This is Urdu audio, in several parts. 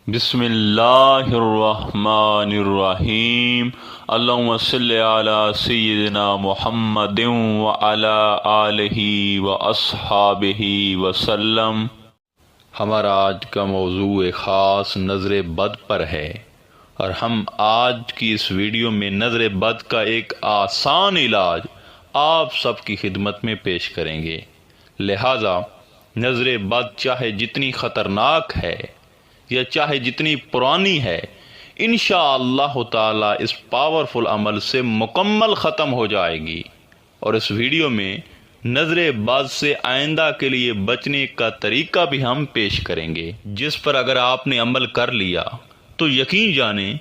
بسم اللہ الرحمن الرحیم۔ اللہم صلی علی سیدنا محمد وعلی آلہ واصحابہ وسلم۔ ہمارا آج کا موضوع خاص نظر بد پر ہے، اور ہم آج کی اس ویڈیو میں نظر بد کا ایک آسان علاج آپ سب کی خدمت میں پیش کریں گے۔ لہٰذا نظر بد چاہے جتنی خطرناک ہے یا چاہے جتنی پرانی ہے، انشاءاللہ تعالی اس پاورفل عمل سے مکمل ختم ہو جائے گی۔ اور اس ویڈیو میں نظر بد سے آئندہ کے لیے بچنے کا طریقہ بھی ہم پیش کریں گے، جس پر اگر آپ نے عمل کر لیا تو یقین جانیں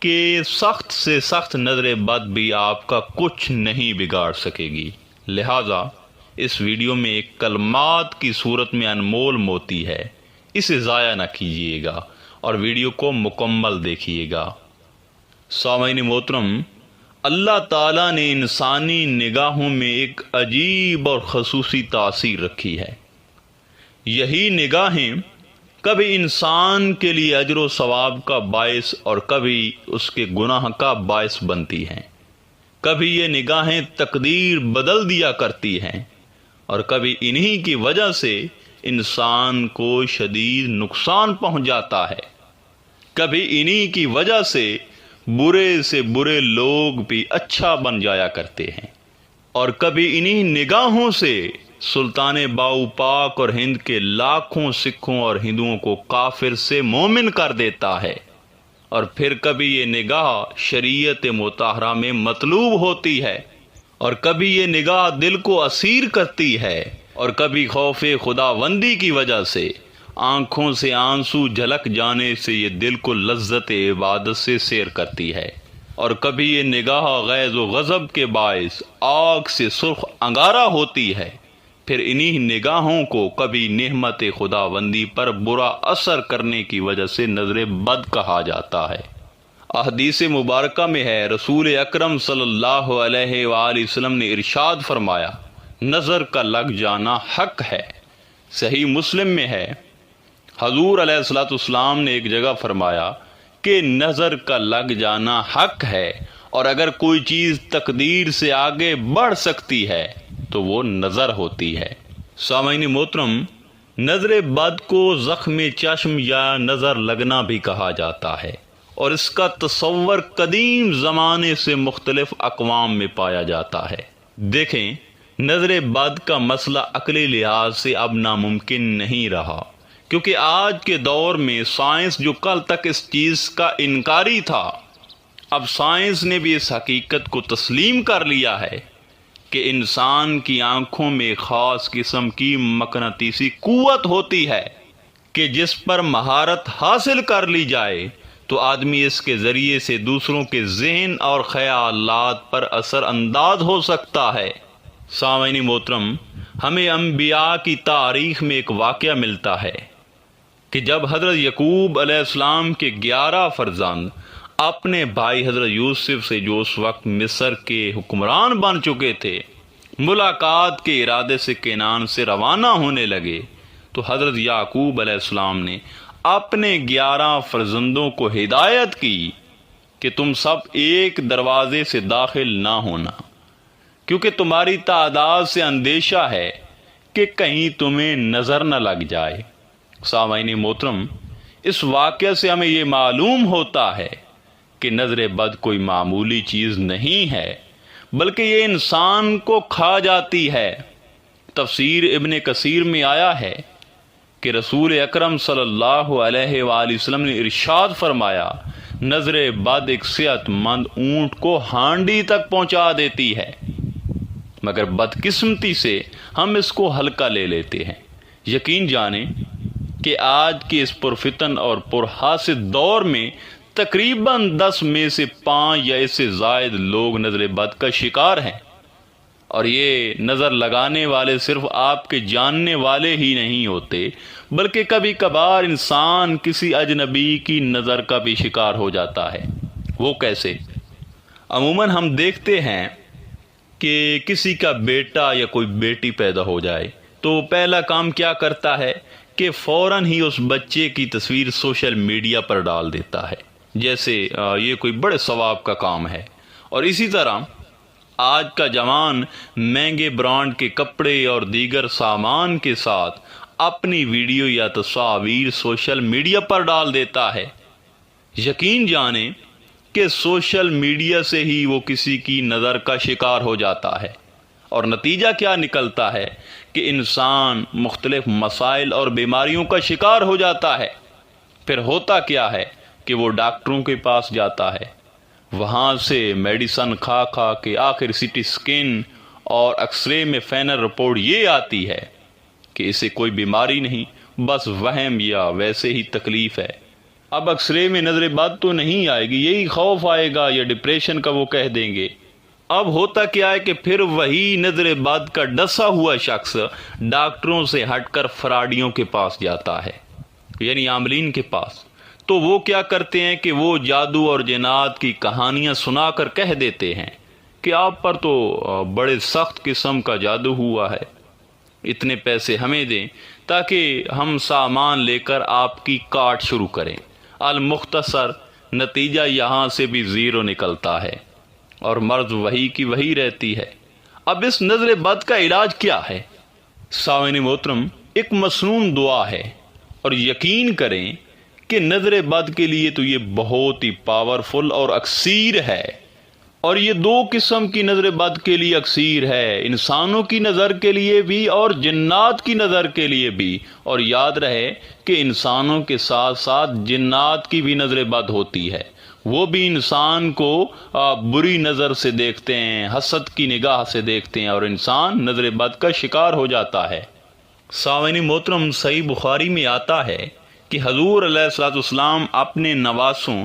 کہ سخت سے سخت نظر بد بھی آپ کا کچھ نہیں بگاڑ سکے گی۔ لہٰذا اس ویڈیو میں ایک کلمات کی صورت میں انمول موتی ہے، اسے ضائع نہ کیجیے گا اور ویڈیو کو مکمل دیکھیے گا۔ سامعین محترم، اللہ تعالیٰ نے انسانی نگاہوں میں ایک عجیب اور خصوصی تاثیر رکھی ہے۔ یہی نگاہیں کبھی انسان کے لیے اجر و ثواب کا باعث اور کبھی اس کے گناہ کا باعث بنتی ہیں۔ کبھی یہ نگاہیں تقدیر بدل دیا کرتی ہیں، اور کبھی انہی کی وجہ سے انسان کو شدید نقصان پہنچ جاتا ہے۔ کبھی انہی کی وجہ سے برے لوگ بھی اچھا بن جایا کرتے ہیں، اور کبھی انہی نگاہوں سے سلطان باؤ پاک اور ہند کے لاکھوں سکھوں اور ہندوؤں کو کافر سے مومن کر دیتا ہے، اور پھر کبھی یہ نگاہ شریعت مطہرہ میں مطلوب ہوتی ہے، اور کبھی یہ نگاہ دل کو اسیر کرتی ہے، اور کبھی خوف خداوندی کی وجہ سے آنکھوں سے آنسو جھلک جانے سے یہ دل کو لذت عبادت سے سیر کرتی ہے، اور کبھی یہ نگاہ غیظ و غضب کے باعث آگ سے سرخ انگارہ ہوتی ہے۔ پھر انہی نگاہوں کو کبھی نعمت خداوندی پر برا اثر کرنے کی وجہ سے نظر بد کہا جاتا ہے۔ احادیث مبارکہ میں ہے، رسول اکرم صلی اللہ علیہ وآلہ وسلم نے ارشاد فرمایا، نظر کا لگ جانا حق ہے۔ صحیح مسلم میں ہے، حضور علیہ الصلوۃ والسلام نے ایک جگہ فرمایا کہ نظر کا لگ جانا حق ہے، اور اگر کوئی چیز تقدیر سے آگے بڑھ سکتی ہے تو وہ نظر ہوتی ہے۔ سامعین محترم، نظر بد کو زخم چشم یا نظر لگنا بھی کہا جاتا ہے، اور اس کا تصور قدیم زمانے سے مختلف اقوام میں پایا جاتا ہے۔ دیکھیں، نظر بد کا مسئلہ عقلی لحاظ سے اب ناممکن نہیں رہا، کیونکہ آج کے دور میں سائنس جو کل تک اس چیز کا انکاری تھا، اب سائنس نے بھی اس حقیقت کو تسلیم کر لیا ہے کہ انسان کی آنکھوں میں خاص قسم کی مقناطیسی قوت ہوتی ہے کہ جس پر مہارت حاصل کر لی جائے تو آدمی اس کے ذریعے سے دوسروں کے ذہن اور خیالات پر اثر انداز ہو سکتا ہے۔ سامعین محترم، ہمیں انبیاء کی تاریخ میں ایک واقعہ ملتا ہے کہ جب حضرت یعقوب علیہ السلام کے 11 فرزند اپنے بھائی حضرت یوسف سے، جو اس وقت مصر کے حکمران بن چکے تھے، ملاقات کے ارادے سے کینان سے روانہ ہونے لگے، تو حضرت یعقوب علیہ السلام نے اپنے 11 فرزندوں کو ہدایت کی کہ تم سب ایک دروازے سے داخل نہ ہونا، کیونکہ تمہاری تعداد سے اندیشہ ہے کہ کہیں تمہیں نظر نہ لگ جائے۔ سامعین محترم، اس واقعہ سے ہمیں یہ معلوم ہوتا ہے کہ نظر بد کوئی معمولی چیز نہیں ہے، بلکہ یہ انسان کو کھا جاتی ہے۔ تفسیر ابن کثیر میں آیا ہے کہ رسول اکرم صلی اللہ علیہ وآلہ وسلم نے ارشاد فرمایا، نظر بد ایک صحت مند اونٹ کو ہانڈی تک پہنچا دیتی ہے، مگر بدقسمتی سے ہم اس کو ہلکا لے لیتے ہیں۔ یقین جانیں کہ آج کے اس پرفتن اور پرحاسد دور میں تقریباً 10 میں سے 5 یا اس سے زائد لوگ نظر بد کا شکار ہیں، اور یہ نظر لگانے والے صرف آپ کے جاننے والے ہی نہیں ہوتے، بلکہ کبھی کبھار انسان کسی اجنبی کی نظر کا بھی شکار ہو جاتا ہے۔ وہ کیسے؟ عموماً ہم دیکھتے ہیں کہ کسی کا بیٹا یا کوئی بیٹی پیدا ہو جائے تو وہ پہلا کام کیا کرتا ہے کہ فوراً ہی اس بچے کی تصویر سوشل میڈیا پر ڈال دیتا ہے، جیسے یہ کوئی بڑے ثواب کا کام ہے۔ اور اسی طرح آج کا جوان مہنگے برانڈ کے کپڑے اور دیگر سامان کے ساتھ اپنی ویڈیو یا تصاویر سوشل میڈیا پر ڈال دیتا ہے۔ یقین جانیں کہ سوشل میڈیا سے ہی وہ کسی کی نظر کا شکار ہو جاتا ہے، اور نتیجہ کیا نکلتا ہے کہ انسان مختلف مسائل اور بیماریوں کا شکار ہو جاتا ہے۔ پھر ہوتا کیا ہے کہ وہ ڈاکٹروں کے پاس جاتا ہے، وہاں سے میڈیسن کھا کھا کے آخر سی ٹی اسکین اور ایکس رے میں فائنل رپورٹ یہ آتی ہے کہ اسے کوئی بیماری نہیں، بس وہم یا ویسے ہی تکلیف ہے۔ اب ایکس رے میں نظر بد تو نہیں آئے گی، یہی خوف آئے گا یا ڈپریشن کا وہ کہہ دیں گے۔ اب ہوتا کیا ہے کہ پھر وہی نظر بد کا ڈسا ہوا شخص ڈاکٹروں سے ہٹ کر فراڈیوں کے پاس جاتا ہے، یعنی عاملین کے پاس۔ تو وہ کیا کرتے ہیں کہ وہ جادو اور جنات کی کہانیاں سنا کر کہہ دیتے ہیں کہ آپ پر تو بڑے سخت قسم کا جادو ہوا ہے، اتنے پیسے ہمیں دیں تاکہ ہم سامان لے کر آپ کی کاٹ شروع کریں۔ المختصر نتیجہ یہاں سے بھی زیرو نکلتا ہے اور مرض وہی کی وہی رہتی ہے۔ اب اس نظر بد کا علاج کیا ہے؟ سامعین محترم، ایک مسنون دعا ہے، اور یقین کریں کہ نظر بد کے لیے تو یہ بہت ہی پاورفل اور اکثیر ہے۔ اور یہ دو قسم کی نظر بد کے لیے اکثیر ہے، انسانوں کی نظر کے لیے بھی اور جنات کی نظر کے لیے بھی۔ اور یاد رہے کہ انسانوں کے ساتھ ساتھ جنات کی بھی نظر بد ہوتی ہے، وہ بھی انسان کو بری نظر سے دیکھتے ہیں، حسد کی نگاہ سے دیکھتے ہیں، اور انسان نظر بد کا شکار ہو جاتا ہے۔ سامعین محترم، صحیح بخاری میں آتا ہے کہ حضور علیہ الصلوۃ والسلام اپنے نواسوں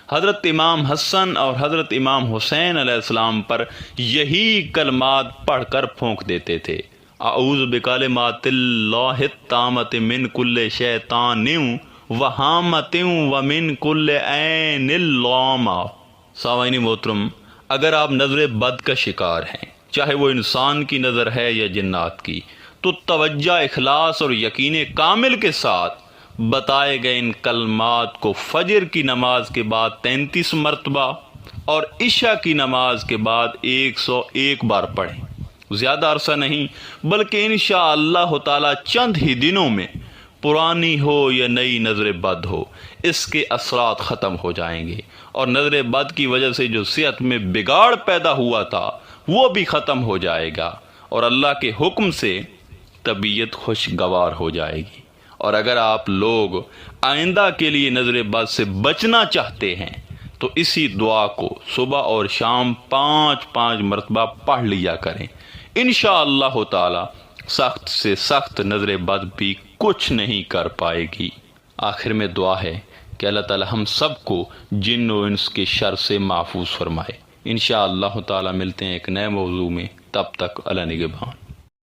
حضرت امام حسن اور حضرت امام حسین علیہ السلام پر یہی کلمات پڑھ کر پھونک دیتے تھے: اعوذ بکلمات اللہ التامۃ من کل شیطان وہامۃ ومن کل عین لامہ۔ سامعین محترم، اگر آپ نظر بد کا شکار ہیں، چاہے وہ انسان کی نظر ہے یا جنات کی، تو توجہ، اخلاص اور یقین کامل کے ساتھ بتائے گئے ان کلمات کو فجر کی نماز کے بعد 33 مرتبہ اور عشاء کی نماز کے بعد 101 بار پڑھیں۔ زیادہ عرصہ نہیں، بلکہ انشاءاللہ تعالی چند ہی دنوں میں پرانی ہو یا نئی نظر بد ہو، اس کے اثرات ختم ہو جائیں گے، اور نظر بد کی وجہ سے جو صحت میں بگاڑ پیدا ہوا تھا وہ بھی ختم ہو جائے گا، اور اللہ کے حکم سے طبیعت خوشگوار ہو جائے گی۔ اور اگر آپ لوگ آئندہ کے لیے نظر بد سے بچنا چاہتے ہیں تو اسی دعا کو صبح اور شام 5 مرتبہ پڑھ لیا کریں، انشاءاللہ تعالی سخت سے سخت نظر بد بھی کچھ نہیں کر پائے گی۔ آخر میں دعا ہے کہ اللہ تعالی ہم سب کو جن و انس کے شر سے محفوظ فرمائے۔ انشاءاللہ تعالی ملتے ہیں ایک نئے موضوع میں، تب تک اللہ نگہبان۔